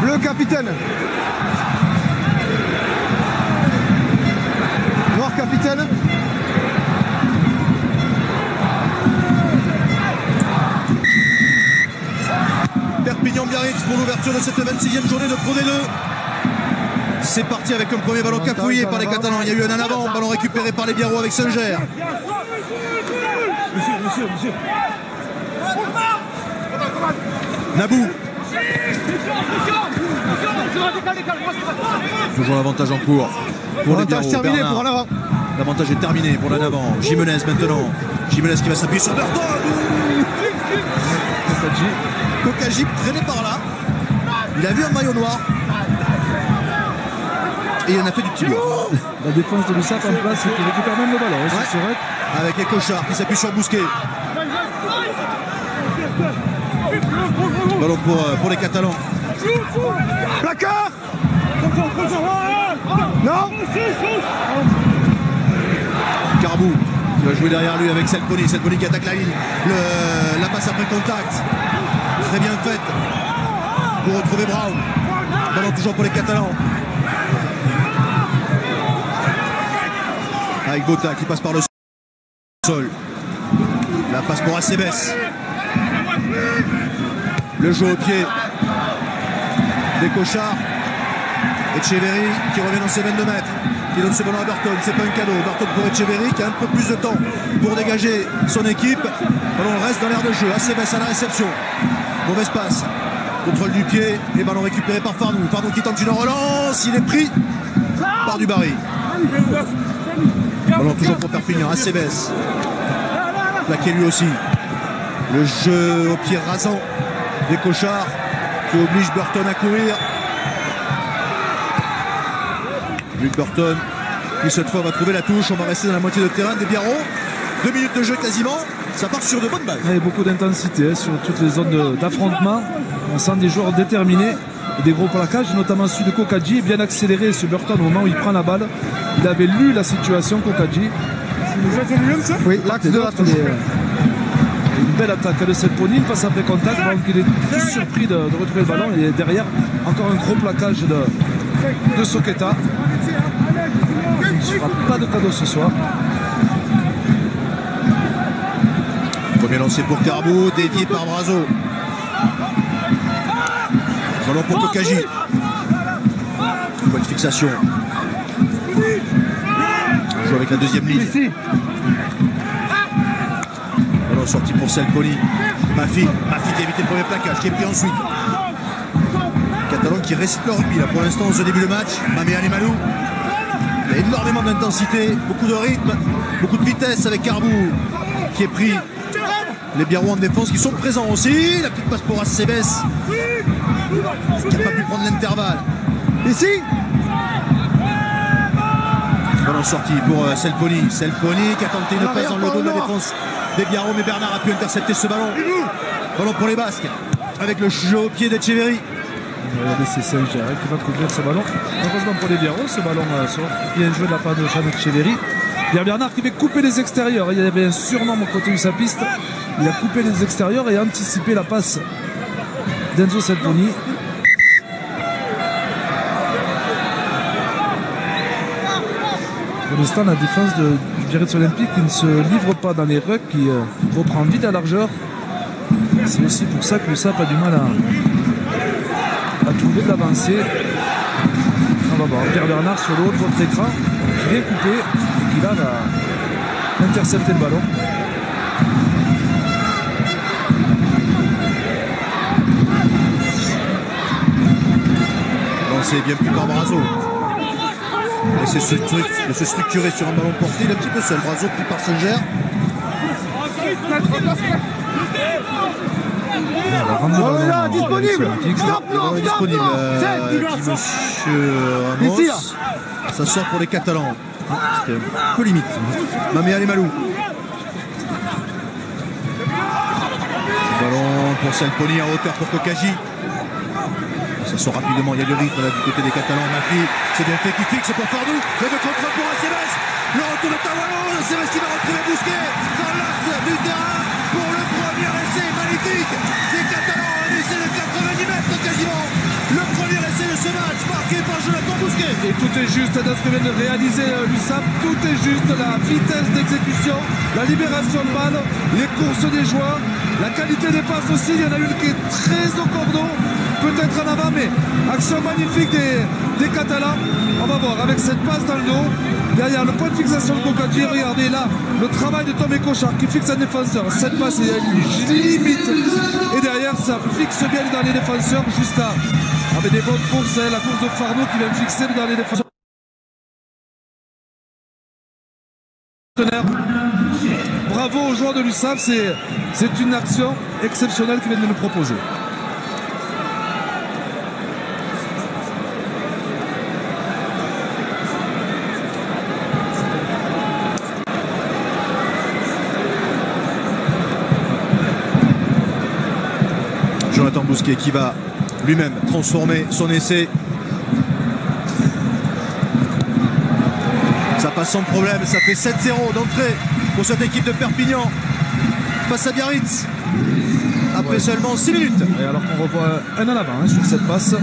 Le capitaine. Noir capitaine. Perpignan-Biarritz pour l'ouverture de cette 26e journée de Pro D2. C'est parti avec un premier ballon cafouillé par les Catalans. Il y a eu un en avant, ballon récupéré par les Biarros avec Singer. Monsieur. Nabou. Toujours l'avantage en cours pour les Biarros. Terminé pour l'avant. L'avantage est terminé pour l'en avant. Jimenez maintenant. Jimenez qui va s'appuyer sur Burton. Kokajib traîné par là. Il a vu un maillot noir. Et il en a fait du petit bout. La défense de Lussat en place et qui récupère même le ballon. Ouais. Avec Ecochard qui s'appuie sur Bousquet. Ballon pour les Catalans. Placard. Non. Carbou qui va jouer derrière lui avec Selponi. Selponi qui attaque la ligne. La passe après contact. Très bien faite pour retrouver Brown. Ballon toujours pour les Catalans. Avec Bota qui passe par le sol. La passe pour Acebes. Le jeu au pied des Cochards. Echeverry qui revient dans ses 22 mètres. Qui donne ce ballon à Burton. C'est pas un cadeau. Burton pour Echeverry qui a un peu plus de temps pour dégager son équipe. Ballon reste dans l'air de jeu. Acebes à la réception. Mauvaise passe. Contrôle du pied. Et ballon récupéré par Farnou. Farnou qui tente une relance. Il est pris par Dubarry. Ballon toujours pour Perpignan. Acebes. Plaqué lui aussi. Le jeu au pied rasant des Cochards qui oblige Burton à courir. Luc Burton qui cette fois va trouver la touche. On va rester dans la moitié de terrain des Biarros. 2 minutes de jeu quasiment. Ça part sur de bonnes bases. Il y a beaucoup d'intensité sur toutes les zones d'affrontement. On sent des joueurs déterminés et des gros plaquages, notamment celui de Kokadji, bien accéléré ce Burton au moment où il prend la balle. Il avait lu la situation, Kokadji. Oui, l'axe de la touche. Une belle attaque de Selponi, il passe après contact, donc il est plus surpris de retrouver le ballon. Et derrière, encore un gros plaquage de Soqueta. Il ne se fera pas de cadeau ce soir. Premier lancé pour Carbou, dévié par Brazo. Ballon pour Kokadji. Bonne fixation. On joue avec la deuxième ligne. Ballon sorti pour Selponi. Mafi qui a évité le premier plaquage, qui est pris ensuite. Catalan qui récite le rugby là pour l'instant au début du match. Mamé Alimalou. Il y a énormément d'intensité, beaucoup de rythme, beaucoup de vitesse avec Carbou qui est pris. Les Biarros en défense qui sont présents aussi. La petite passe pour Acebes qui n'a pas pu prendre l'intervalle. Ici. Ballon sorti pour Selponi. Selponi qui a tenté une passe dans le dos de la défense des Biarros, mais Bernard a pu intercepter ce ballon. Ballon pour les Basques avec le jeu au pied d'Echeverry. C'est Singer qui va couvrir ce ballon. Heureusement pour les Biarros, ce ballon sort bien joué de la part de Jean Echeverry. Pierre Bernard qui va couper les extérieurs. Il y avait un surnom au côté de sa piste. Il a coupé les extérieurs et anticipé la passe d'Enzo Selponi. Pour l'instant, la défense du Biarritz Olympique ne se livre pas dans les rucks, qui reprend vite la largeur. C'est aussi pour ça que le SAP a du mal à trouver de l'avancée. On va voir Pierre Bernard sur le haut de votre écran qui vient couper et qui là va intercepter le ballon. C'est bien plus par Brazo. Et c'est ce truc de se structurer sur un ballon porté, il est un petit peu seul. Brazo pris par Singer. Disponible. Disponible. Dit monsieur Ramos. Ça sort pour les Catalans. C'était un peu limite. Mamé Alimalou. Ballon pour Selponi en hauteur pour Kokadji. Ça sort rapidement, il y a du rythme là du côté des Catalans. Mafi, c'est bien fait qui fixe pour Farnou. Le contre pour Acebes. Le retour de Tawalo. Acebes qui va retrouver Bousquet dans l'axe du terrain pour le premier essai magnifique des Catalans. Un essai de 90 mètres quasiment. Le premier Et tout est juste dans ce que vient de réaliser l'USAP. Tout est juste, la vitesse d'exécution, la libération de balle, les courses des joueurs, la qualité des passes aussi. Il y en a une qui est très au cordon, peut-être en avant, mais action magnifique des Catalans. On va voir avec cette passe dans le dos. Derrière le point de fixation de Kokadji, regardez là le travail de Tom Kochar qui fixe un défenseur. Cette passe est limite. Et derrière, ça fixe bien les derniers défenseurs jusqu'à. Avec des bonnes courses, hein, la course de Fardeau qui vient fixer le dernier défenseur. Bravo aux joueurs de l'USAP, c'est une action exceptionnelle qu'ils viennent de nous proposer. Jonathan Bousquet qui va lui-même transformer son essai. Ça passe sans problème, ça fait 7-0 d'entrée pour cette équipe de Perpignan face à Biarritz après seulement 6 minutes. Et alors qu'on revoit un en avant sur cette passe,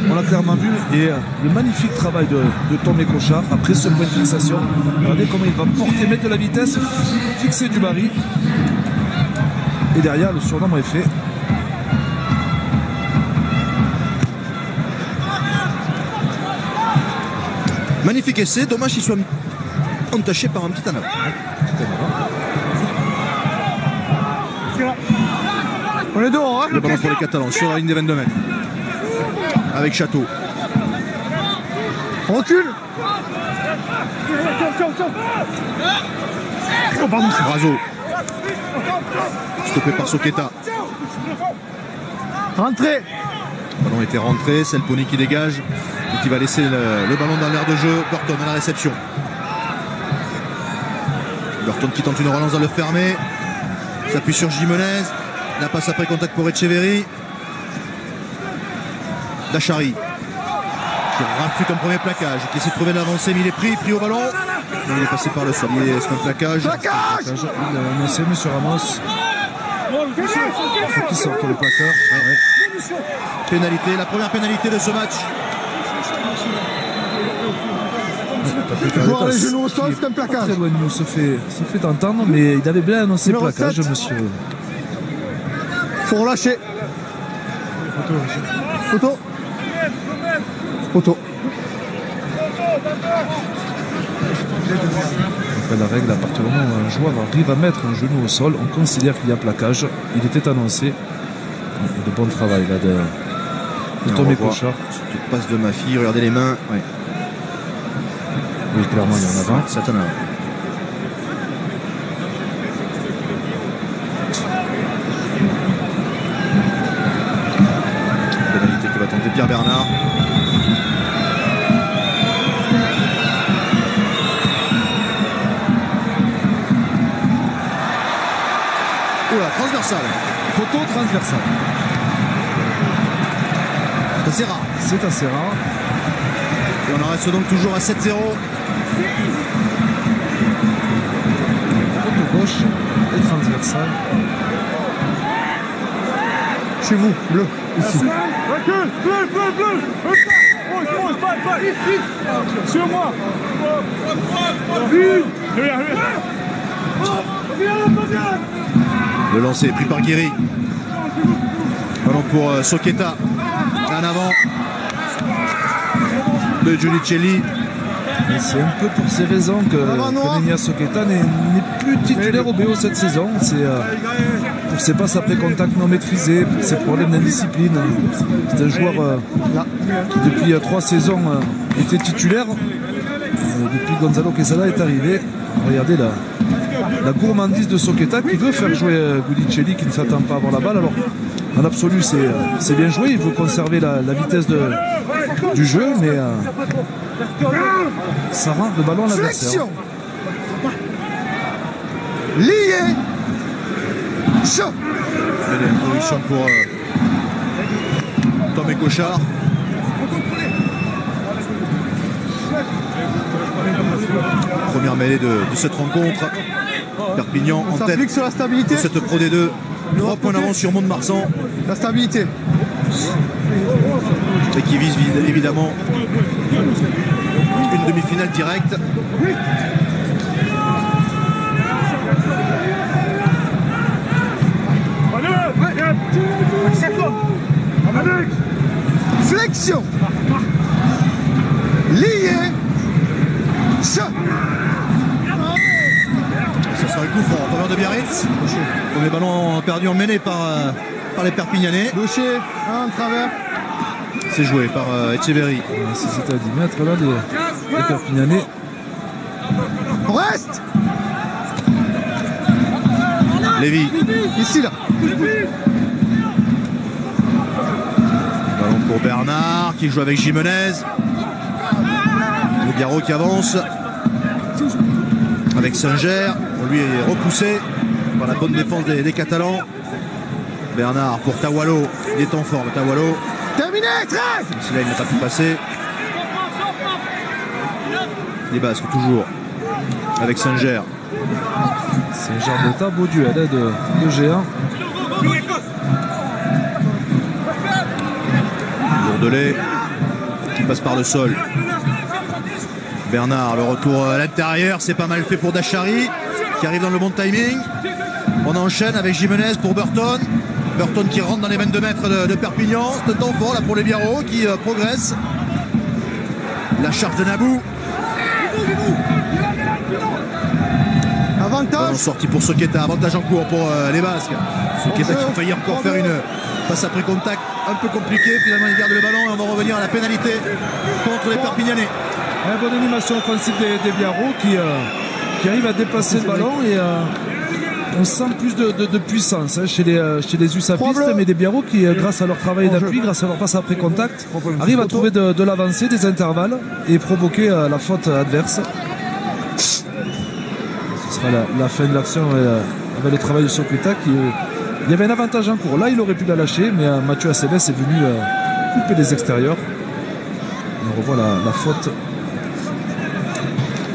on l'a clairement vu, et le magnifique travail de Tom Kochar après ce point de fixation. Regardez comment il va porter, mettre de la vitesse, fixer du baril, et derrière le surnombre est fait. Magnifique essai, dommage qu'il soit entaché par un petit anneau. On est dehors, hein. Le ballon pour les Catalans sur la ligne des 22 mètres. Avec Château. On recule. Oh, pardon. Brazo. Stoppé par Soqueta. Rentrez. Le ballon était rentré, c'est le Pony qui dégage. Et qui va laisser le ballon dans l'air de jeu. Burton à la réception. Burton qui tente une relance dans le fermé. S'appuie sur Jimenez. La passe après contact pour Etcheverry. Dachary qui rafute un premier plaquage, qui essaie de trouver de l'avancée, mais il est pris au ballon. Et il est passé par le sol. C'est un plaquage. Il a annoncé M. Ramos. Il faut qu'il sorte le plaqueur. Ouais. Pénalité, la première pénalité de ce match. Voir les genoux au sol, c'est un plaquage. Très loin de nous, se fait entendre, mais il avait bien annoncé le plaquage, 7. monsieur. Faut relâcher. Photo. Photo. La règle, à partir du moment où un joueur arrive à mettre un genou au sol, on considère qu'il y a plaquage. Il était annoncé. De bon travail là de Tom Kochar. Cette passe de ma fille, regardez les mains. Ouais. Oui, clairement, il y en a 20. C'est un avant. Pénalité que va tenter Pierre Bernard. Oula, transversal. Poteau transversal. C'est assez rare. C'est assez rare. Et on en reste donc toujours à 7-0. Poteau gauche et transversal. Chez vous, bleu, ici. Recule, bleu. Sur moi. Le lancer est pris par Guéry. Ballon pour Soqueta. En avant de Giudicelli. C'est un peu pour ces raisons que Nenia Soqueta n'est plus titulaire au BO cette saison. C'est pour ses passes après contact non maîtrisées, pour ses problèmes d'indiscipline. C'est un joueur qui depuis 3 saisons était titulaire. Depuis Gonzalo Quesada est arrivé. Regardez la gourmandise de Soqueta qui veut faire jouer Giudicelli qui ne s'attend pas à avoir la balle. Alors en absolu c'est bien joué, il veut conserver la vitesse du jeu, mais ça rend le ballon à l'adversaire. Lié. Chaud. Introduction pour Tom Kochar. Première mêlée de cette rencontre. Perpignan en tête sur la stabilité. de cette Pro D2. 3 points d'avance sur Mont-de-Marsan. La stabilité. et qui vise évidemment une demi-finale directe. Flexion. Lié. Choc. Ce sera un coup franc en faveur de Biarritz. Premier ballon perdu en mêlée par les Perpignanais. Gaucher, un travers. C'est joué par Etcheverry. Si c'était à 10 mètres là, les Perpignanais. On reste. Lévy. Ici là. Ballon pour Bernard qui joue avec Jimenez. Le Biarro qui avance avec Singer. On lui est repoussé par la bonne défense des Catalans. Bernard pour Tawalo. Il est en forme, Tawalo. Terminé, 13. Si là il n'a pas pu passer. Les Basques toujours avec Singer. C'est un genre d'état, beau duel de géants. Bourdelais qui passe par le sol. Bernard, le retour à l'intérieur, c'est pas mal fait pour Dachary qui arrive dans le bon timing. On enchaîne avec Jimenez pour Burton. Burton qui rentre dans les 22 mètres de Perpignan. C'est un temps fort là pour les Biarros qui progressent. La charge de Nabou. Avantage. Sortie pour Soqueta, avantage en cours pour les Basques. Soqueta qui a failli encore faire une passe après contact un peu compliquée. Finalement il garde le ballon et on va revenir à la pénalité contre les Perpignanais. Bonne animation offensive des Biarros qui arrive à déplacer le ballon et on sent plus de puissance chez les USAPistes, mais des Biarros qui, grâce à leur travail d'appui, grâce à leur passe après contact, arrivent à trouver de l'avancée, des intervalles et provoquer la faute adverse. Ce sera la fin de l'action avec le travail de Soqueta il y avait un avantage en cours. Là, il aurait pu la lâcher, mais Mathieu Aceves est venu couper les extérieurs. On revoit la faute.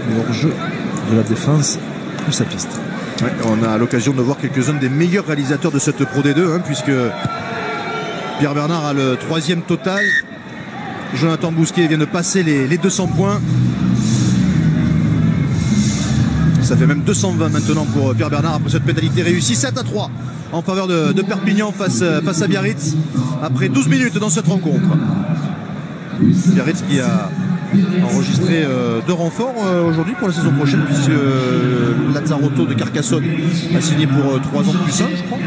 Le hors-jeu de la défense USAPiste. Ouais, on a l'occasion de voir quelques-uns des meilleurs réalisateurs de cette Pro D2, puisque Pierre Bernard a le 3e total. Jonathan Bousquet vient de passer les 200 points. Ça fait même 220 maintenant pour Pierre Bernard après cette pénalité réussie. 7-3 en faveur de Perpignan face à Biarritz après 12 minutes dans cette rencontre. Biarritz qui a enregistré 2 renforts aujourd'hui pour la saison prochaine, puisque Lazzarotto de Carcassonne a signé pour 3 ans plus 1, je crois,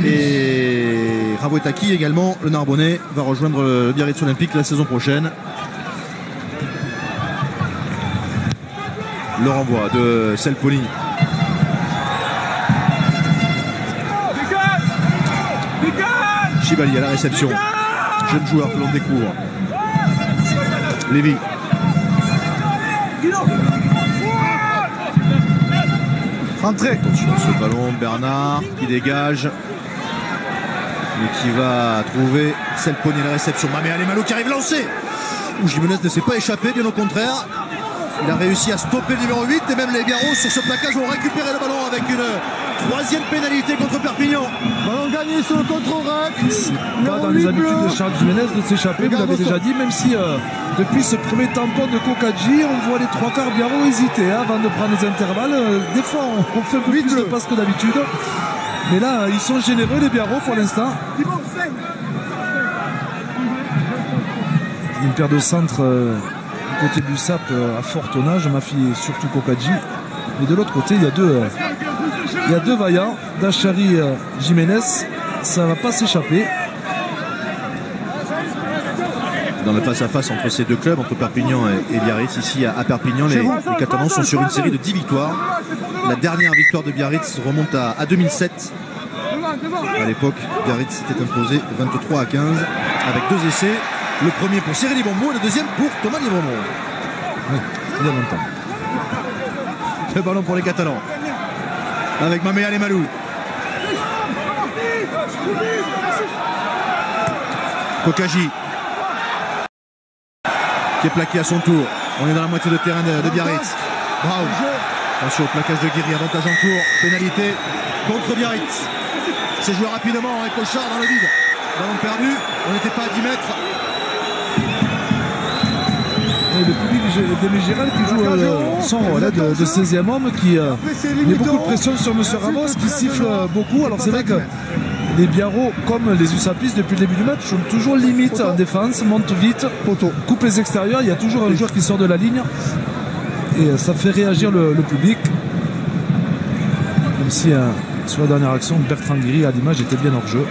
et Ravoetaki également, le Narbonnais, va rejoindre le Biarritz Olympique la saison prochaine. Le renvoi de Selponi. Chibali à la réception, jeune joueur que l'on découvre. Lévy. Entrée. Attention ce ballon, Bernard qui dégage et qui va trouver Selponi à la réception. Mamé Alemalo qui arrive lancé. Jimenez ne s'est pas échappé, bien au contraire. Il a réussi à stopper le numéro 8 et même les Biarros sur ce plaquage ont récupéré le ballon avec une 3e pénalité contre Perpignan. Ballon gagné sur le contre-rack. Pas dans les habitudes de Charles Jimenez de s'échapper, vous l'avez déjà dit, même si depuis ce premier tampon de Kokadji, on voit les 3/4 Biarros hésiter avant de prendre les intervalles. Des fois, on fait un peu plus de passes que d'habitude. Mais là, ils sont généreux, les Biarros, pour l'instant. Une paire de centres du côté du SAP à fort tonnage, Mafi et surtout Kokadji. Et de l'autre côté, il y a deux vaillants, Dachary Jimenez. Ça ne va pas s'échapper. Dans le face-à-face entre ces deux clubs, entre Perpignan et Biarritz, ici à Perpignan, les Catalans sont sur une série de 10 victoires. La dernière victoire de Biarritz remonte à 2007. À l'époque, Biarritz s'était imposé 23-15 avec 2 essais. Le premier pour Cyril Libremont et le deuxième pour Thomas Libremont. Oui, il y a longtemps. Le ballon pour les Catalans. Avec Mamé Alemalo. Kokadji. Qui est plaqué à son tour. On est dans la moitié de terrain de Biarritz. Brown. Attention au plaquage de Guiri. Avantage en cours. Pénalité contre Biarritz. C'est joué rapidement avec Cochard dans le vide. ballon perdu, on n'était pas à 10 mètres. Et le public des Mégérales qui joue son rôle de 16e homme, qui met beaucoup de pression sur M. Ramos, qui siffle beaucoup. Alors c'est vrai que les Biarros, comme les Ussapis, depuis le début du match, sont toujours limite en défense, montent vite, coupent les extérieurs. Il y a toujours un joueur qui sort de la ligne et ça fait réagir le public. Même si sur la dernière action, Bertrand Guéry à l'image était bien hors jeu.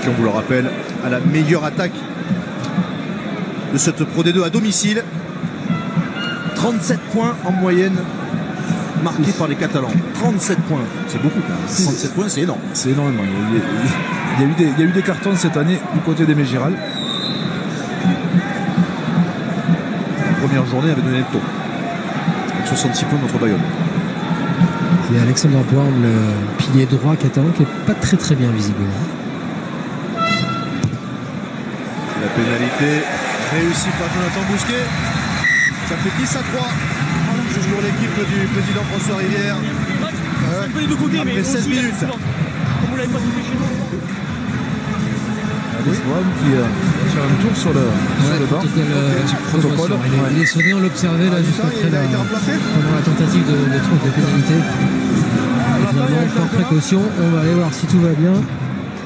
Qui, on vous le rappelle, à la meilleure attaque de cette Pro D2 à domicile. 37 points en moyenne marqués par les Catalans. 37 points, c'est beaucoup. 37 points, c'est énorme. C'est énormément. Il y a eu des cartons cette année du côté des Mégérales. La première journée avait donné le taux. Avec 66 points contre Bayonne. Et Alexandre Borne, le pilier droit catalan, qui n'est pas très bien visible. La pénalité réussie par Jonathan Bousquet. Ça fait 10-3 pour l'équipe du président François Rivière. Après 16 minutes. Alex Brown qui va faire un tour sur le banc. Protocole. Il est sonné, on l'observait là juste après pendant la tentative de trouve de pénalité. Et finalement, par précaution, on va aller voir si tout va bien.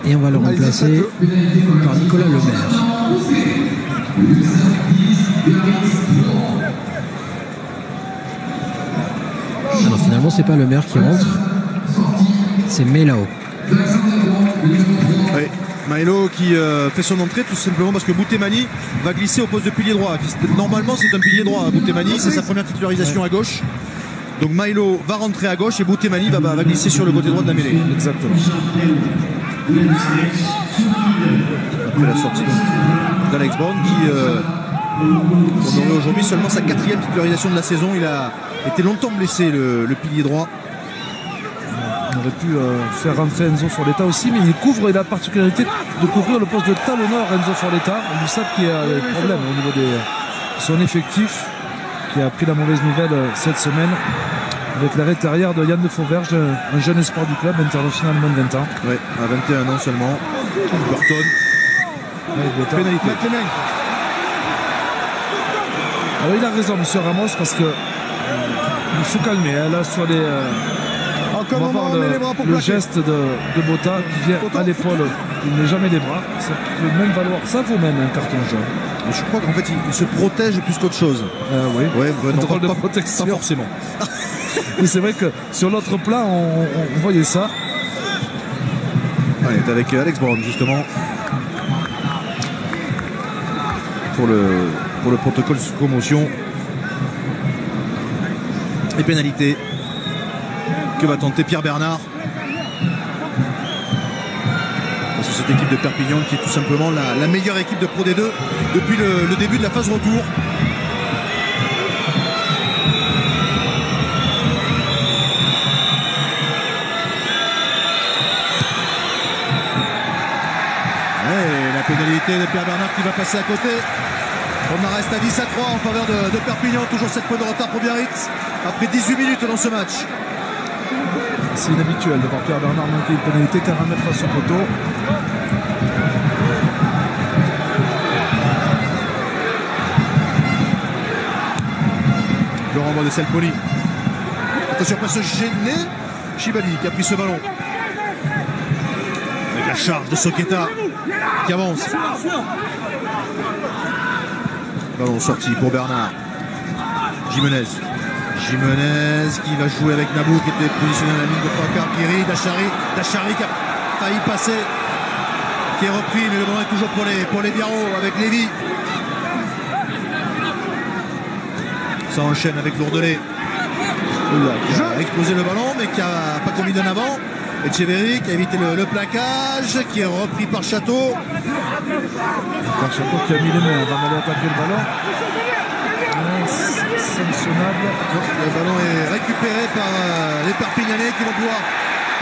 Et on va le remplacer par Nicolas Lemaire. Alors finalement, c'est pas Lemaire qui rentre, c'est Melao. Oui, Maïlo qui fait son entrée tout simplement parce que Boutemani va glisser au poste de pilier droit. Normalement, c'est un pilier droit, Boutemani, c'est sa première titularisation à gauche. Donc Maïlo va rentrer à gauche et Boutemani va glisser sur le côté droit de la mêlée. Exactement. Après la sortie d'Alex Brown qui on aurait aujourd'hui seulement sa 4e titularisation de la saison. Il a été longtemps blessé, le pilier droit. On aurait pu faire rentrer Enzo Forletta aussi, mais il a la particularité de couvrir le poste de talonneur. Enzo Forletta, on sait qu'il y a des problèmes au niveau de son effectif, qui a pris la mauvaise nouvelle cette semaine avec l'arrêt arrière de Yann de Fauverge, un jeune espoir du club, international moins de 20 ans. Oui, à 21 ans seulement. Burton. Pénalité. Alors il a raison, M. Ramos, parce que il faut calmer. Là, sur les. On va voir le geste de Botta qui vient à l'épaule. Il ne met jamais les bras. Ça peut même valoir. Ça vaut même un carton jaune. Mais je crois qu'en fait, il se protège plus qu'autre chose. Oui. Ouais, drôle de protection. Pas forcément. Mais c'est vrai que sur l'autre plan, on voyait ça. On est avec Alex Brown, justement. Pour le protocole sous commotion. Et pénalité. Que va tenter Pierre Bernard face à cette équipe de Perpignan qui est tout simplement la meilleure équipe de Pro D2 depuis le début de la phase retour. Et la pénalité de Pierre Bernard qui va passer à côté. On en reste à 10-3 en faveur de Perpignan. Toujours 7 points de retard pour Biarritz après 18 minutes dans ce match. C'est inhabituel de voir Pierre Bernard manquer une pénalité, 40 mètres face au poteau. Le renvoi de Selpoli. Attention, pas se gêner. Chibali qui a pris ce ballon. Avec la charge de Soqueta qui avance. Ballon sorti pour Bernard. Jimenez qui va jouer avec Nabou qui était positionné à la ligne de 3 quarts. Guéry, Dachary qui a failli passer, qui est repris, mais le ballon est toujours pour les Biarros avec Lévy. Ça enchaîne avec Lourdelais qui a explosé le ballon mais qui n'a pas commis d'un avant. Etcheverry qui a évité le plaquage, qui est repris par Château. Château qui a mis les mains avant d'aller attaquer le ballon. Sanctionnable. Le ballon est récupéré par les Perpignanais qui vont pouvoir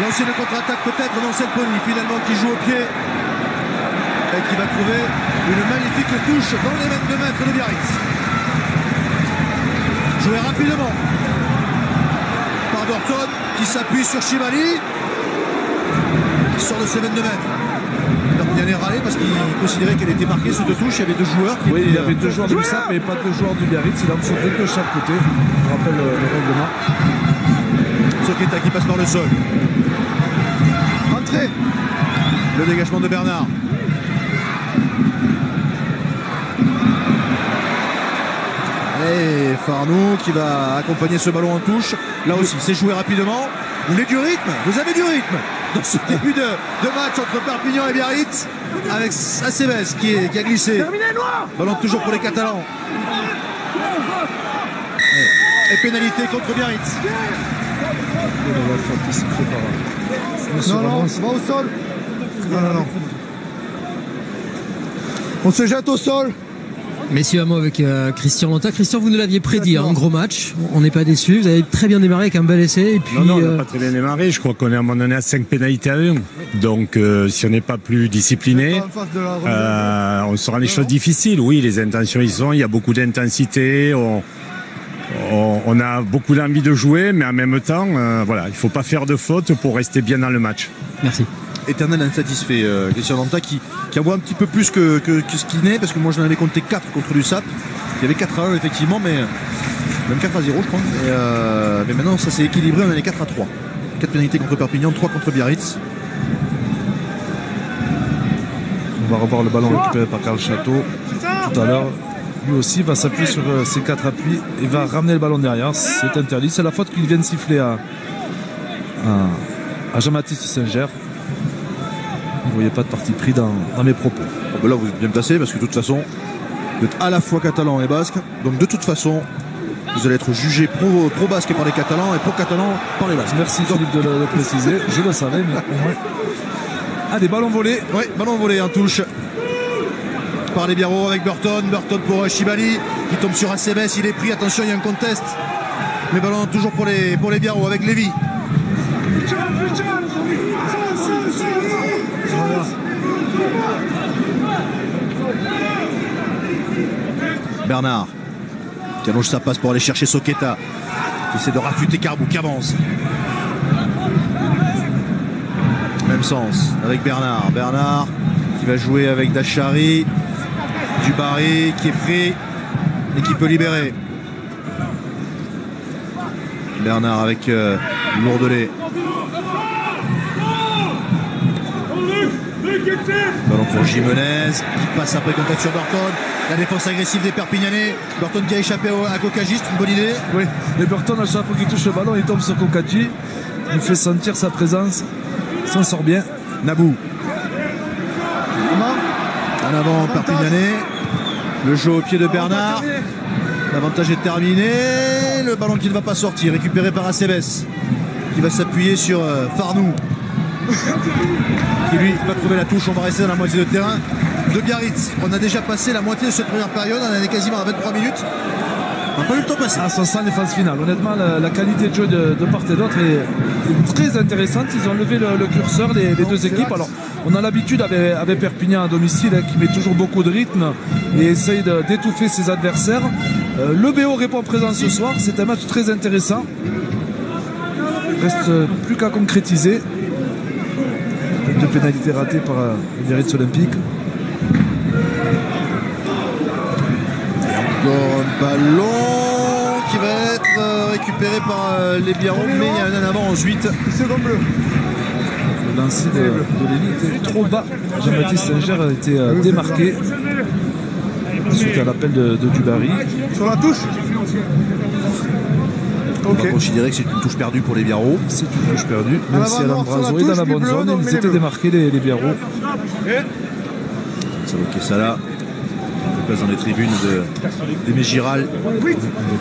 lancer le contre-attaque peut-être. Non, c'est le Pony finalement qui joue au pied et qui va trouver une magnifique touche dans les 22 mètres de Biarritz. Joué rapidement par Burton qui s'appuie sur Chibali. Qui sort de ses 22 mètres. Perpignan est râlé parce qu'il considérait qu'elle était marquée sous deux touches. Il y avait deux joueurs. Oui, il y avait deux joueurs du SAP mais pas deux joueurs du Biarritz. Il en faut deux de chaque côté. Je rappelle le règlement. Soketa qui passe par le sol. Rentrée. Le dégagement de Bernard. Et Farnou qui va accompagner ce ballon en touche. Là aussi, c'est joué rapidement. Vous voulez du rythme? Vous avez du rythme dans ce début de match entre Perpignan et Biarritz avec Acebes qui a glissé. Ballon toujours pour les Catalans. Et pénalité contre Biarritz. Non, non, on va au sol. Non, non, non. On se jette au sol. Messieurs, un mot avec Christian Lanta. Christian, vous nous l'aviez prédit, un gros match. On n'est pas déçus. Vous avez très bien démarré avec un bel essai. Et puis, non, on n'a pas très bien démarré. Je crois qu'on est à un moment donné à 5 pénalités à 1. Donc, si on n'est pas plus discipliné, on sera les choses difficiles. Oui, les intentions, ils sont. Il y a beaucoup d'intensité. On a beaucoup d'envie de jouer, mais en même temps, voilà, il ne faut pas faire de fautes pour rester bien dans le match. Merci. Éternel insatisfait, Christian Lanta qui envoie un petit peu plus que ce qu'il n'est, parce que moi j'en avais compté 4 contre l'USAP. Il y avait 4-1 effectivement, mais même 4-0 je crois. Mais maintenant ça s'est équilibré, on en est 4-3. 4 pénalités contre Perpignan, 3 contre Biarritz. On va revoir le ballon récupéré par Karl Château tout à l'heure. Lui aussi va s'appuyer sur ses 4 appuis et va ramener le ballon derrière. C'est interdit. C'est la faute qu'il vient de siffler à Jean-Baptiste Singer. Vous ne voyez pas de parti pris dans mes propos. Bon, ben là vous êtes bien placé parce que de toute façon vous êtes à la fois catalan et basque. Donc de toute façon vous allez être jugé pro-basque par les Catalans et pro-catalan par les Basques. Merci Philippe de le préciser. Je le savais, mais au moins. Ah, des ballons volés. Oui, ballon volé en touche par les Biarros avec Burton. Burton pour Chibali qui tombe sur Acebes. Il est pris. Attention, il y a un contest. Mais ballon toujours pour les Biarros avec Lévy. Bernard qui allonge sa passe pour aller chercher Soketa qui essaie de rafuter Carbou qui avance. Même sens avec Bernard. Bernard qui va jouer avec Dachary. Dubarry qui est pris et qui peut libérer. Bernard avec Lourdelais. Ballon pour Jimenez qui passe après contact sur Burton. La défense agressive des Perpignanais. Burton qui a échappé à Kokajist, une bonne idée. Oui, mais Burton à chaque fois qu'il touche le ballon il tombe sur Kokaji. Il fait sentir sa présence. S'en sort bien. Nabou. En avant Perpignanais. Le jeu au pied de Bernard. L'avantage est terminé. Le ballon qui ne va pas sortir. Récupéré par Acebes. Qui va s'appuyer sur Farnou. Qui lui va trouver la touche. On va rester dans la moitié de terrain de Biarritz. On a déjà passé la moitié de cette première période. On en est quasiment à 23 minutes. On n'a pas eu le temps passé. Ah, ça sent les phases finales. Honnêtement, la qualité de jeu de part et d'autre est très intéressante. Ils ont levé le curseur, les deux équipes. Alors, on a l'habitude avec Perpignan à domicile qui met toujours beaucoup de rythme et essaye d'étouffer ses adversaires. Le BO répond présent ce soir. C'est un match très intéressant. Il reste plus qu'à concrétiser. Deux pénalités ratées par le Biarritz Olympique. Encore un ballon qui va être récupéré par les Biarros, mais il y a un en avant ensuite. Seconde bleu. Le lancer de Lévy était trop bas. Jean-Baptiste Singer a été démarqué suite à l'appel de Dubarry. Sur la touche. On va considérer que c'est une touche perdue pour les Biarros. C'est une touche perdue, même si Alain Brazo est dans la bonne zone. Ils étaient démarqués les Biarros. Ça va ok, ça là. Place dans les tribunes d'Aimé Giral. Le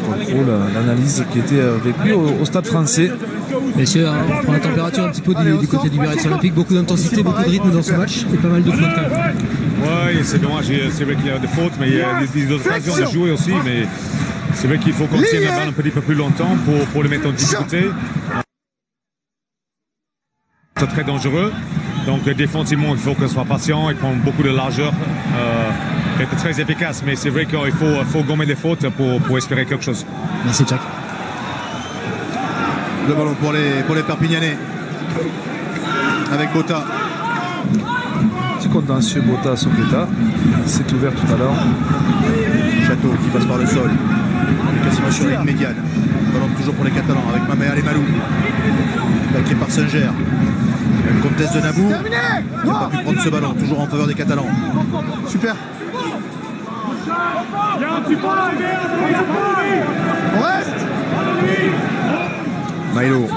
contrôle, l'analyse qui était avec lui au stade français. Messieurs, on prend la température un petit peu du côté du Biarritz Olympique. Beaucoup d'intensité, beaucoup de rythme dans ce match et pas mal de fautes quand même. Oui, c'est dommage. C'est vrai qu'il y a des fautes, mais il y a des occasions de jouer aussi. Mais c'est vrai qu'il faut qu'on tienne la balle un petit peu plus longtemps pour le mettre en difficulté. C'est très dangereux. Donc défensivement, il faut qu'on soit patient et prendre beaucoup de largeur. Être très efficace, mais c'est vrai qu'il faut gommer les fautes pour espérer quelque chose. Merci Jack. Le ballon pour les Perpignanais avec Botta. Petit contentieux Botta Soqueta. C'est ouvert tout à l'heure. Château qui passe par le sol. On est quasiment sur la ligne médiane. Ballon toujours pour les Catalans avec Mamea Lemalou. Attaqué par Singer. Le comtesse de Nabou qui n'a pas pu prendre ce ballon. Toujours en faveur des Catalans. Super. On reste. Milo.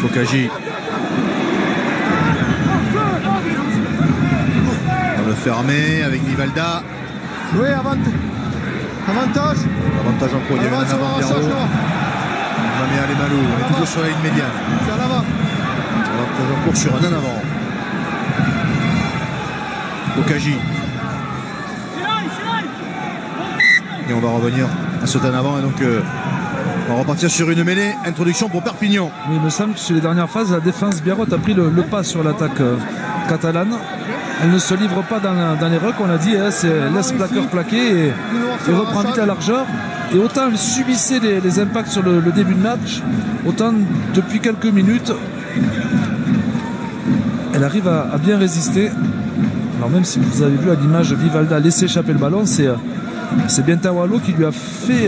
Tokaji. On le fermer avec Vivalda. Oui, avantage. Avantage en pro. Il y avait un avant Biarro. Mamea Lemalou. On est toujours sur la ligne médiane. C'est en avant. Avantage en cours sur un en avant. Tokaji. Et on va revenir à ce en avant. Et donc, on va repartir sur une mêlée. Introduction pour Perpignan. Mais il me semble que sur les dernières phases, la défense biarrote a pris le pas sur l'attaque catalane. Elle ne se livre pas dans les rucks, on l'a dit, c'est laisse plaqueur plaquer et reprend vite la largeur. Et autant elle subissait les impacts sur le début de match, autant depuis quelques minutes, elle arrive à bien résister. Alors même si vous avez vu à l'image, Vivalda a laissé échapper le ballon, c'est bien Tawalo qui lui a fait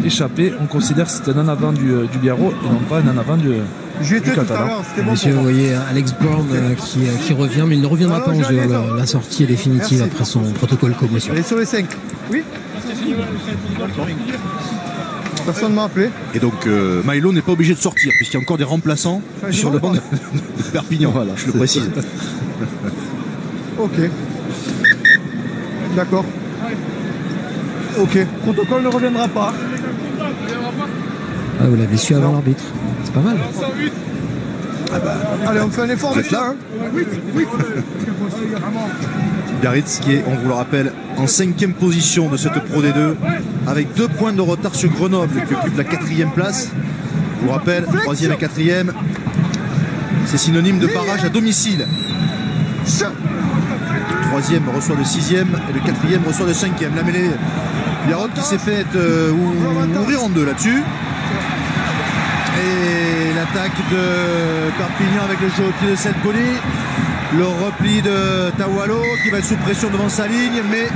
échapper. On considère que c'est un en avant du Biarro et non pas un en avant du Catalan. Monsieur, vous voyez Alex Brown qui revient, mais il ne reviendra pas en jeu. La sortie est définitive après son protocole commotion. Elle est sur les 5. Oui. Personne ne m'a appelé. Et donc Milo n'est pas obligé de sortir puisqu'il y a encore des remplaçants sur le banc de Perpignan. Voilà, je le précise. Ok. D'accord. Ok. Protocole ne reviendra pas. Ah, vous l'avez su avant l'arbitre. C'est pas mal. Ah bah, allez, on fait un effort. Vous êtes là, hein. Biarritz qui est, on vous le rappelle, en 5e position de cette Pro D2 avec 2 points de retard sur Grenoble qui occupe la 4e place. Je vous rappelle, 3e et 4e, c'est synonyme de barrage à domicile. 3e reçoit le 6e et le 4e reçoit le 5e. La mêlée Biarrot qui s'est fait ouvrir en deux là-dessus. Et l'attaque de Perpignan avec le jeu au pied de Selpoli. Le repli de Tawalo qui va être sous pression devant sa ligne, mais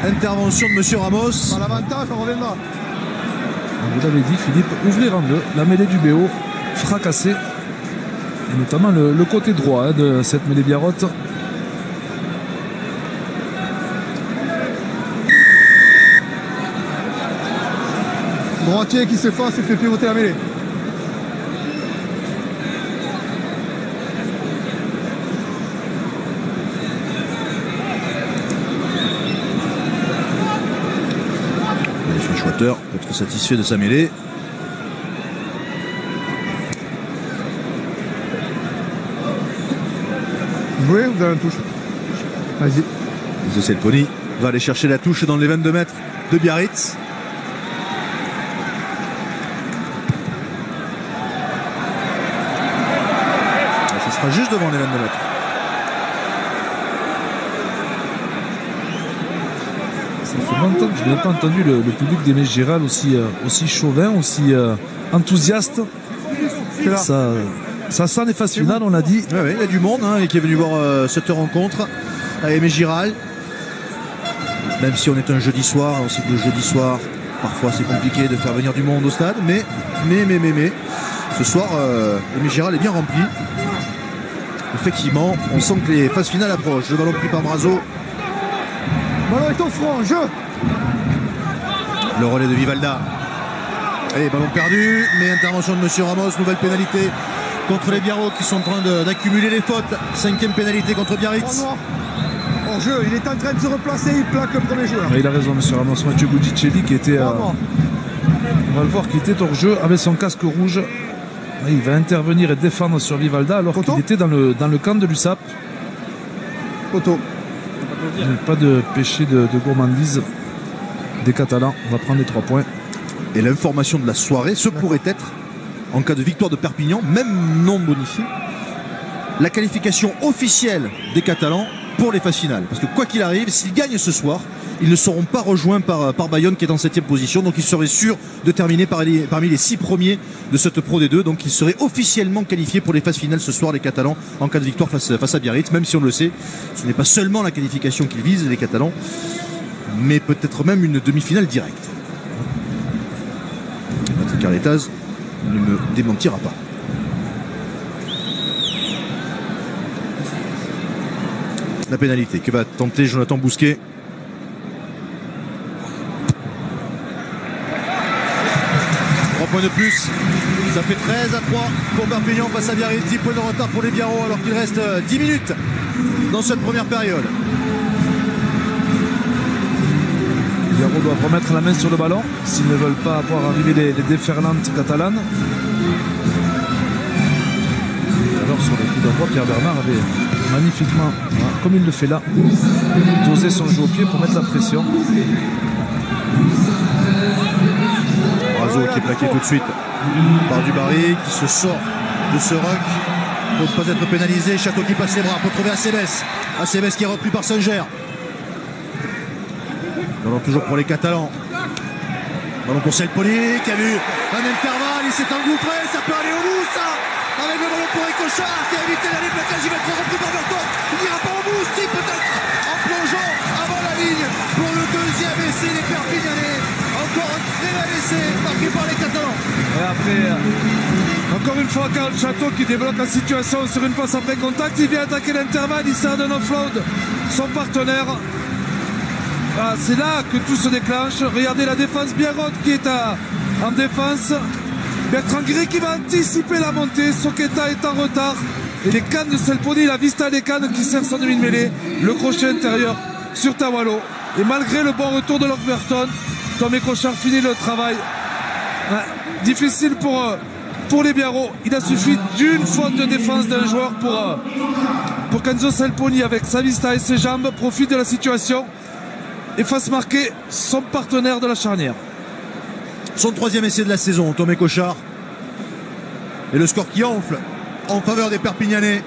intervention de M. Ramos. À l'avantage, on reviendra. Vous l'avez dit, Philippe, ouvrir en deux. La mêlée du BO fracassée. Et notamment le côté droit de cette mêlée biarrotte. Droitier qui s'efface et fait pivoter la mêlée. Schwatter peut être satisfait de sa mêlée. Jouez, vous avez une touche. Vas-y. Selpoli va aller chercher la touche dans les 22 mètres de Biarritz. Ça sera juste devant les 22 mètres. Ça fait longtemps que je n'ai pas entendu le public d'Aimé Giral aussi chauvin, aussi enthousiaste. Ça sent les phases finales, on l'a dit. Ouais, il y a du monde et qui est venu voir cette rencontre à Aimé Giral. Même si on est un jeudi soir, on sait que le jeudi soir, parfois c'est compliqué de faire venir du monde au stade, mais ce soir, Aimé Giral est bien rempli. Effectivement, on sent que les phases finales approchent. Le ballon pris par Brazo. Ballon est au front, jeu. Le relais de Vivalda. Allez, ballon perdu, mais intervention de M. Ramos, nouvelle pénalité contre les Biarros qui sont en train d'accumuler les fautes. 5e pénalité contre Biarritz. En jeu, il est en train de se replacer, il plaque le premier joueur. Il a raison, M. Ramos. Mathieu Boudicelli qui était. On va le voir, qui était hors jeu avec son casque rouge. Il va intervenir et défendre sur Vivalda alors qu'il était dans le camp de l'USAP. Photo. Pas de péché de gourmandise des Catalans. On va prendre les 3 points. Et l'information de la soirée, ce pourrait être en cas de victoire de Perpignan, même non bonifiée, la qualification officielle des Catalans pour les phases finales. Parce que quoi qu'il arrive, s'ils gagnent ce soir, ils ne seront pas rejoints par Bayonne qui est en 7e position. Donc ils seraient sûrs de terminer parmi les 6 premiers de cette Pro D2. Donc ils seraient officiellement qualifiés pour les phases finales ce soir, les Catalans, en cas de victoire face à Biarritz. Même si on le sait, ce n'est pas seulement la qualification qu'ils visent, les Catalans, mais peut-être même une demi-finale directe. Patrick Arletaz ne me démentira pas. La pénalité que va tenter Jonathan Bousquet. Points de plus, ça fait 13-3 pour Perpignan face à Biarritz, 10 points de retard pour les Biarros alors qu'il reste 10 minutes dans cette première période. Les Biarros doivent remettre la main sur le ballon s'ils ne veulent pas voir arriver les déferlantes catalanes. Alors sur le coup d'envoi, Pierre Bernard avait magnifiquement, comme il le fait là, dosé son jeu au pied pour mettre la pression. Brazo qui est plaqué tout de suite par Dubarry qui se sort de ce ruck pour ne pas être pénalisé. Château qui passe les bras pour trouver Acebes. Acebes qui est repris par Sanger. Ballon toujours pour les Catalans. Ballon pour Selpoli qui a vu un intervalle, il s'est engouffré, ça peut aller au bout ça. Avec le ballon pour Écochard qui a évité d'aller plaquage, il va être repris par Berton. Il n'ira pas au bout, si peut-être en plongeant avant la ligne pour le deuxième essai des Perpignanais. Encore un très bel essai marqué par les Catalans. Et après, encore une fois, Karl Château qui débloque la situation sur une passe après contact. Il vient attaquer l'intervalle, il sert d'un offload son partenaire. Ah, c'est là que tout se déclenche. Regardez la défense bien haute qui est en défense. Bertrand Guéry qui va anticiper la montée. Soqueta est en retard. Et les cannes de Selponi, la Vista des cannes qui sert son demi-mêlée. Le crochet intérieur sur Tawalo. Et malgré le bon retour de Lockberton, Tom Écochard finit le travail. Difficile pour les Biarros. Il a suffi d'une faute de défense d'un joueur pour qu'Enzo Selponi, avec sa vista et ses jambes, profite de la situation et fasse marquer son partenaire de la charnière. Son 3e essai de la saison, Tom Écochard. Et le score qui enfle en faveur des Perpignanais.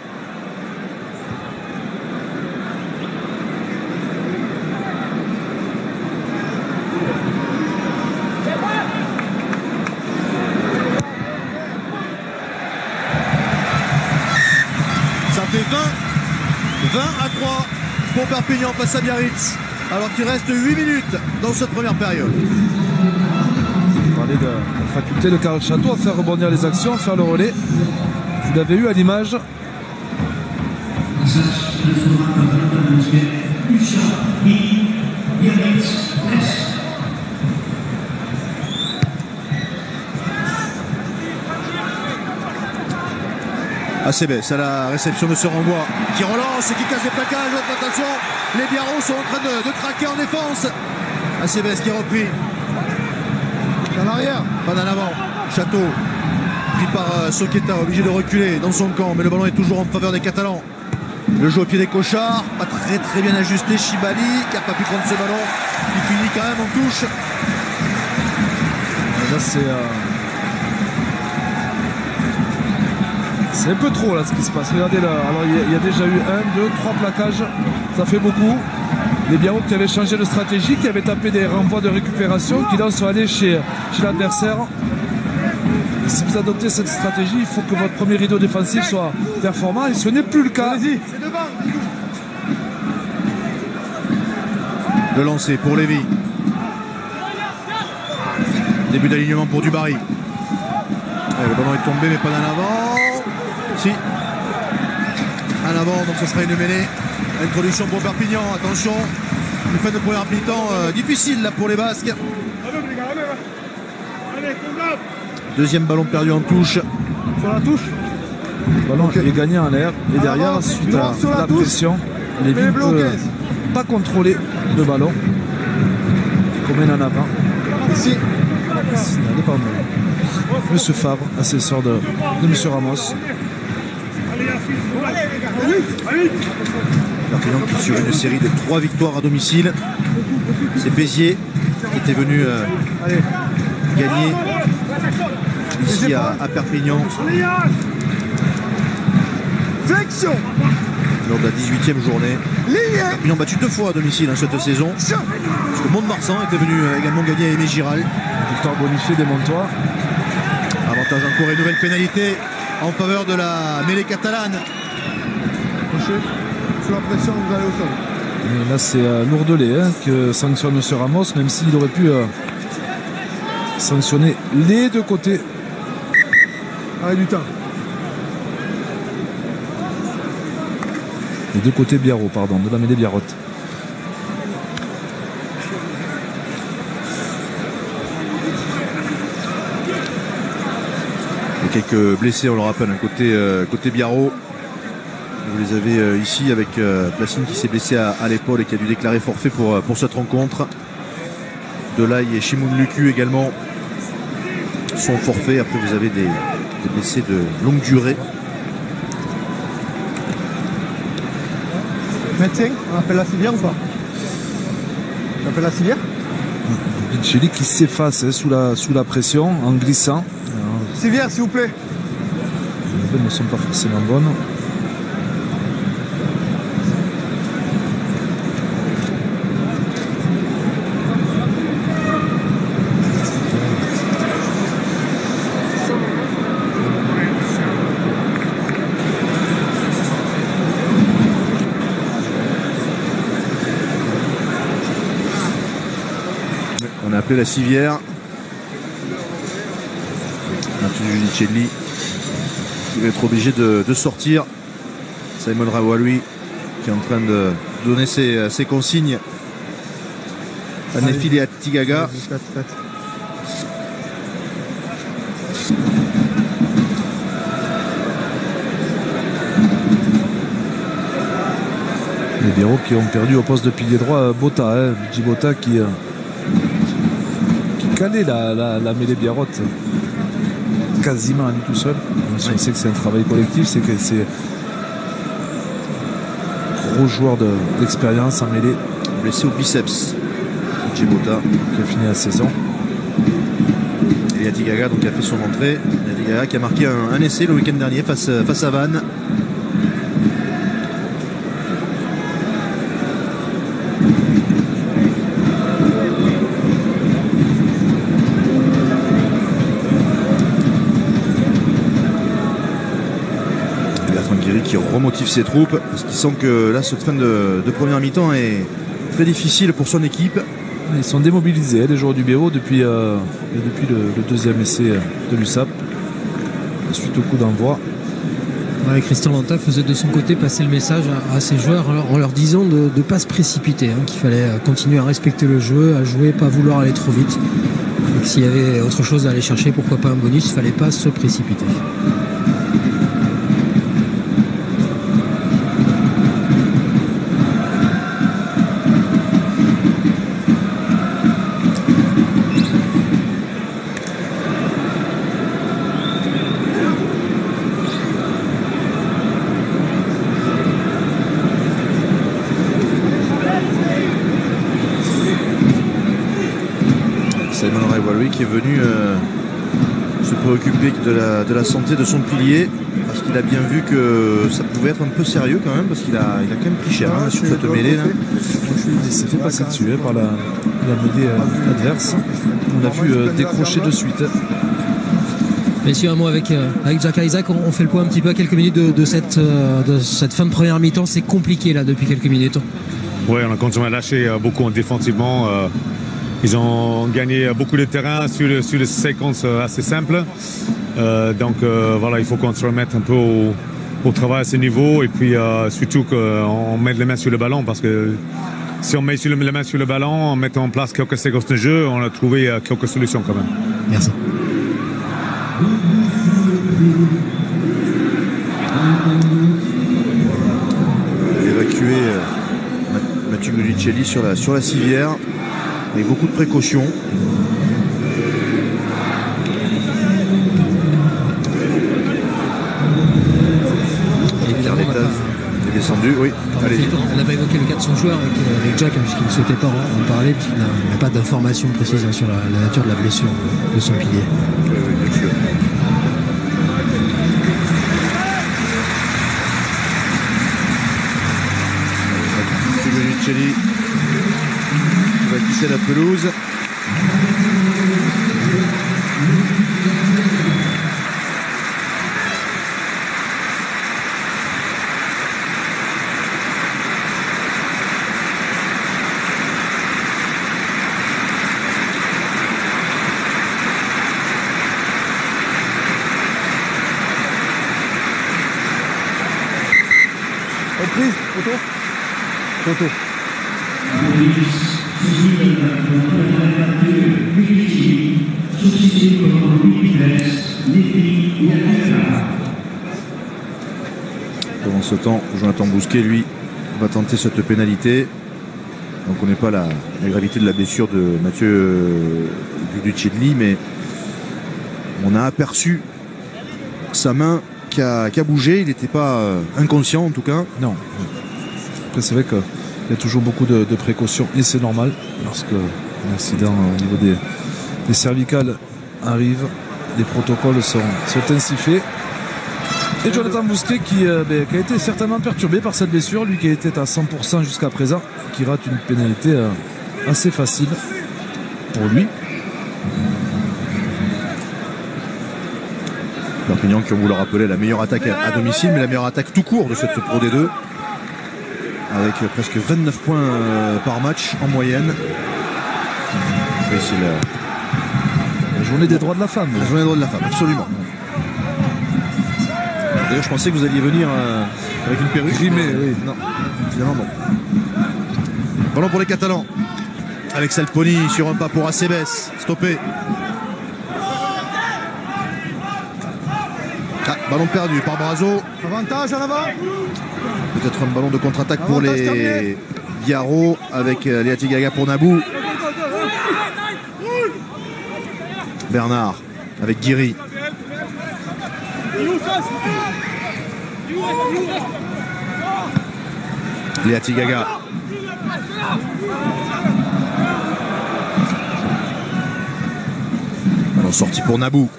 Ça fait 20-3 pour Perpignan face à Biarritz. Alors qu'il reste 8 minutes dans cette première période. On parlait de la faculté de Karl Château à faire rebondir les actions, à faire le relais. Vous l'avez eu à l'image. Acebes à la réception de ce renvoi qui relance et qui casse les plaquages. Attention, les Biarros sont en train de craquer en défense. Acebes qui est repris en arrière, pas en avant. Château pris par Soqueta, obligé de reculer dans son camp, mais le ballon est toujours en faveur des Catalans. Le jeu au pied des Cochards, pas très bien ajusté. Chibali qui n'a pas pu prendre ce ballon, qui finit quand même en touche. Et là c'est un peu trop là ce qui se passe. Regardez là, alors il y a déjà eu 1, 2, 3 plaquages, ça fait beaucoup. Les Biarros qui avaient changé de stratégie, qui avaient tapé des renvois de récupération, qui là sont allés chez l'adversaire. Si vous adoptez cette stratégie, il faut que votre premier rideau défensif soit performant et ce n'est plus le cas. Le lancer pour Lévy. Début d'alignement pour Dubarry. Le ballon est tombé mais pas en avant. Si. En avant, donc ce sera une mêlée. Introduction pour Perpignan. Attention. Une fin de première mi-temps difficile là pour les Basques. Deuxième ballon perdu en touche. Sur la touche. Le ballon est gagné en l'air. Et derrière, suite à la pression, les Villes ne peuvent pas contrôler le ballon. Qui mène en avant. Ici. Monsieur Favre, assesseur de Monsieur Ramos. Perpignan qui sur une série de 3 victoires à domicile. C'est Béziers qui était venu gagner ici ici à Perpignan. Flexion. Lors de la 18e journée. Perpignan battu 2 fois à domicile cette saison. Parce que Mont-de-Marsan était venu également gagner à Aimé Giral. Victoire bonifiée des Montois. Avantage encore, une nouvelle pénalité en faveur de la mêlée catalane. Sous la pression, vous allez au sol. Et là, c'est Lourdelais que sanctionne M. Ramos, même s'il aurait pu sanctionner les deux côtés. Allez, du temps. Les deux côtés Biarrot, pardon, de la mêlée Biarrotte. Il y a quelques blessés, on le rappelle, côté Biarrot. Vous les avez ici avec Placine qui s'est blessé à l'épaule et qui a dû déclarer forfait pour cette rencontre. Delay et Shimoun Lucu également sont forfaits. Après, vous avez des blessés de longue durée. Médecin, on appelle la civière ou pas? On appelle la civière? Vincelli qui s'efface sous la pression en glissant. Civière, s'il vous plaît. Les bonnes ne sont pas forcément bonnes. On a appelé la civière. Antonio Giudicelli qui va être obligé de sortir. Simon Rawaoui qui est en train de donner ses consignes à Nefili et à Tigaga. Les Biarrot qui ont perdu au poste de pilier droit Botta, Luigi Botta qui calait la mêlée Biarrotte quasiment à lui tout seul. Même si on sait que c'est un travail collectif, c'est que c'est gros joueur d'expérience en mêlée. Blessé au biceps, Luigi Botta qui a fini la saison. Et Atigaga donc a fait son entrée. Atigaga qui a marqué un essai le week-end dernier face à Vannes. Qui remotive ses troupes parce qu'il sent que là cette fin de première mi-temps est très difficile pour son équipe. Ils sont démobilisés les joueurs du Biarrot depuis le deuxième essai de l'USAP suite au coup d'envoi. Ouais, Christian Lanta faisait de son côté passer le message à ses joueurs en leur disant de ne pas se précipiter, qu'il fallait continuer à respecter le jeu, à jouer, pas vouloir aller trop vite. Et que s'il y avait autre chose à aller chercher, pourquoi pas un bonus, il ne fallait pas se précipiter. Simon Rawaoui qui est venu se préoccuper de la santé de son pilier parce qu'il a bien vu que ça pouvait être un peu sérieux quand même parce qu'il a quand même pris cher sur cette mêlée là. Il s'est fait passer dessus par la mêlée adverse. On l'a vu décrocher de suite. Messieurs, un mot avec Jack Isaac, on fait le point un petit peu à quelques minutes de cette fin de première mi-temps. C'est compliqué là depuis quelques minutes. Oui, on a continué à lâcher beaucoup défensivement. Ils ont gagné beaucoup de terrain sur les séquences assez simples. Donc voilà, il faut qu'on se remette un peu au travail à ce niveau et puis surtout qu'on mette les mains sur le ballon parce que si on met les mains sur le ballon, en mettant en place quelques séquences de jeu, on a trouvé quelques solutions quand même. Merci. Évacuer Mathieu Giudicelli sur la civière avec beaucoup de précautions. Est descendu, oui. On n'a pas évoqué le cas de son joueur avec Jack, puisqu'il ne souhaitait pas en parler, puisqu'il n'a pas d'informations précises sur la nature de la blessure de son pilier. Oui, bien sûr. pelouse. Reprise, photo. Photo. Pendant ce temps, Jonathan Bousquet, lui, va tenter cette pénalité. On ne connaît pas la gravité de la blessure de Mathieu Guiduccelli, mais on a aperçu sa main qui a bougé. Il n'était pas inconscient en tout cas. Non. Après, c'est vrai qu'il y a toujours beaucoup de précautions et c'est normal lorsque un accident au niveau des cervicales arrive. Les protocoles sont ainsi faits. Et Jonathan Bousquet qui a été certainement perturbé par cette blessure, lui qui était à 100% jusqu'à présent, qui rate une pénalité assez facile pour lui. Perpignan qui, on vous le rappelait, la meilleure attaque à domicile, mais la meilleure attaque tout court de cette Pro D2, avec presque 29 points par match en moyenne. Et c'est la journée des droits de la femme. La journée des droits de la femme, absolument. D'ailleurs, je pensais que vous alliez venir avec une perruque. Grimé, oui. Non, finalement non. Ballon pour les Catalans. Avec Salponi sur un pas pour Acebes. Stoppé. Ah, ballon perdu par Brazo. Avantage en avant. Peut-être un ballon de contre-attaque pour les Biarro avec Leati Gaga pour Nabou. Bernard avec Guiri. Leati Gaga. Ballon sorti pour Nabou.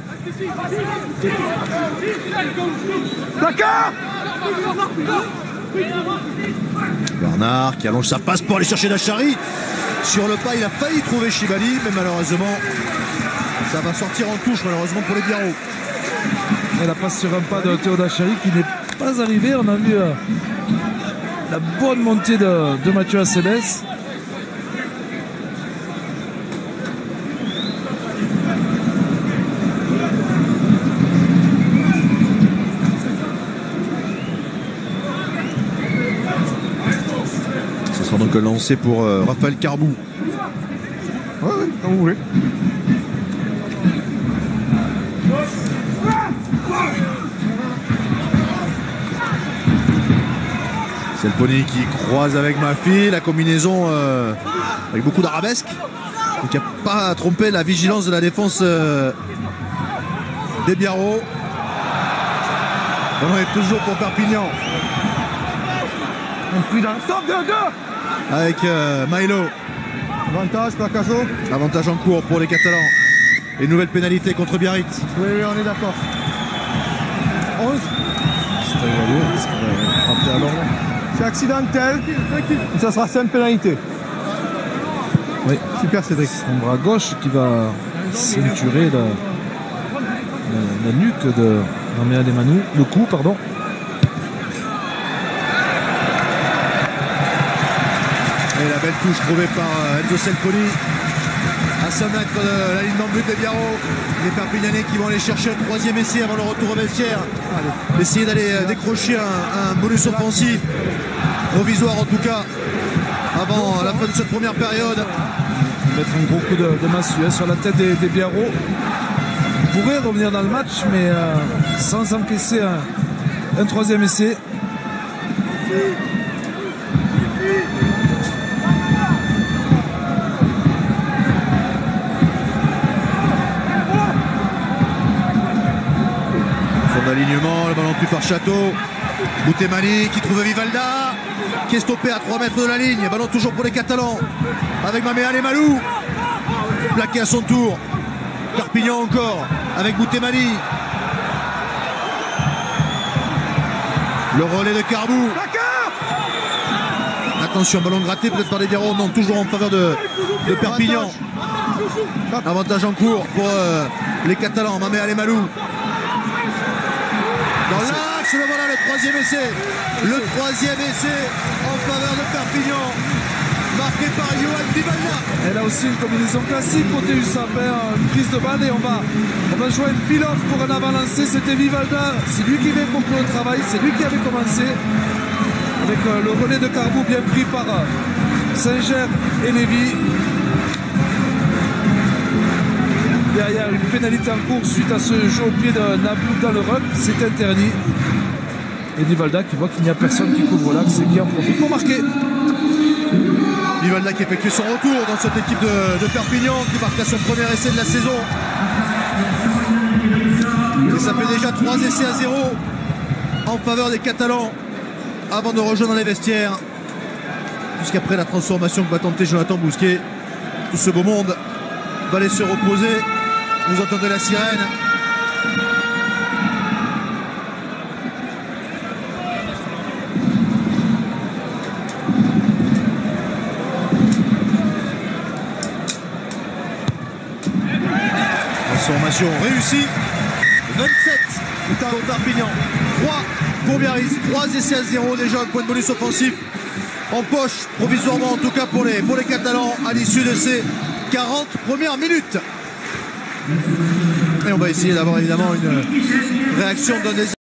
Bernard qui allonge sa passe pour aller chercher Dachary. Sur le pas, il a failli trouver Chibali, mais malheureusement, ça va sortir en touche, malheureusement pour les Biarro. Et la passe sur un pas de Théo Dachary qui n'est pas arrivé. On a vu la bonne montée de Mathieu Acebes. Ce sera donc lancé pour Raphaël Carbou. Oui, comme vous voulez. C'est le Pony qui croise avec Mafi, la combinaison avec beaucoup d'arabesques, qui n'a pas trompé la vigilance de la défense des Biarro. On est toujours pour Perpignan. Stop, go. Avec Milo. Avantage, Placajo. Avantage en cours pour les Catalans. Et nouvelle pénalité contre Biarritz. Oui, on est d'accord. 11. C'est évalué, c'est frappé à l'ordre. C'est accidentel. Ça sera 5 pénalités. Oui. Super, Cédric. Son bras gauche qui va ceinturer la nuque de Naméa Lemanou. Le cou, pardon. Et la belle touche trouvée par Enzo Selponi. À 100 mètres de la ligne d'en but des Biarro. Les Perpignanais qui vont aller chercher un troisième essai avant le retour au vestiaire. Essayer d'aller décrocher un bonus offensif. Provisoire en tout cas. Avant la fin de cette première période. Mettre un gros coup de massue sur la tête des Biarro. Il pourrait revenir dans le match, mais sans encaisser un troisième essai. Son alignement, le ballon pris par Château. Boutemani qui trouve Vivalda, qui est stoppé à 3 mètres de la ligne. Ballon toujours pour les Catalans. Avec Maméa Lemalou. Plaqué à son tour. Perpignan encore. Avec Boutemani. Le relais de Carbou. Attention, ballon gratté peut-être par les Guerreaux. Non, toujours en faveur de Perpignan. Avantage en cours pour les Catalans. Mamé Alemalou. Dans l'axe, voilà le troisième essai. Le troisième essai en faveur de Perpignan. Marqué par Johan Vivalda. Elle a aussi une combinaison classique côté Usapin, une prise de balle et on va jouer une pile-off pour un avant-lancé. C'était Vivalda, c'est lui qui avait compris le travail, c'est lui qui avait commencé avec le relais de Carbou bien pris par Saint-Ger et Lévy. Derrière une pénalité en cours suite à ce jeu au pied de Nabou dans le ruck, c'est interdit. Et Vivalda qui voit qu'il n'y a personne qui couvre l'axe et qui en profite pour marquer. Vivalda qui effectue son retour dans cette équipe de Perpignan, qui marque à son premier essai de la saison. Et ça fait déjà 3 essais à 0 en faveur des Catalans avant de rejoindre les vestiaires. Jusqu'après la transformation que va tenter Jonathan Bousquet. Tout ce beau monde va aller se reposer. Vous entendez la sirène. Transformation réussie. 27 pour Perpignan. 3 pour Biarritz. 3 essais à 0 déjà. Point de bonus offensif en poche, provisoirement en tout cas pour les Catalans à l'issue de ces 40 premières minutes. Et on va essayer d'avoir évidemment une réaction d'un des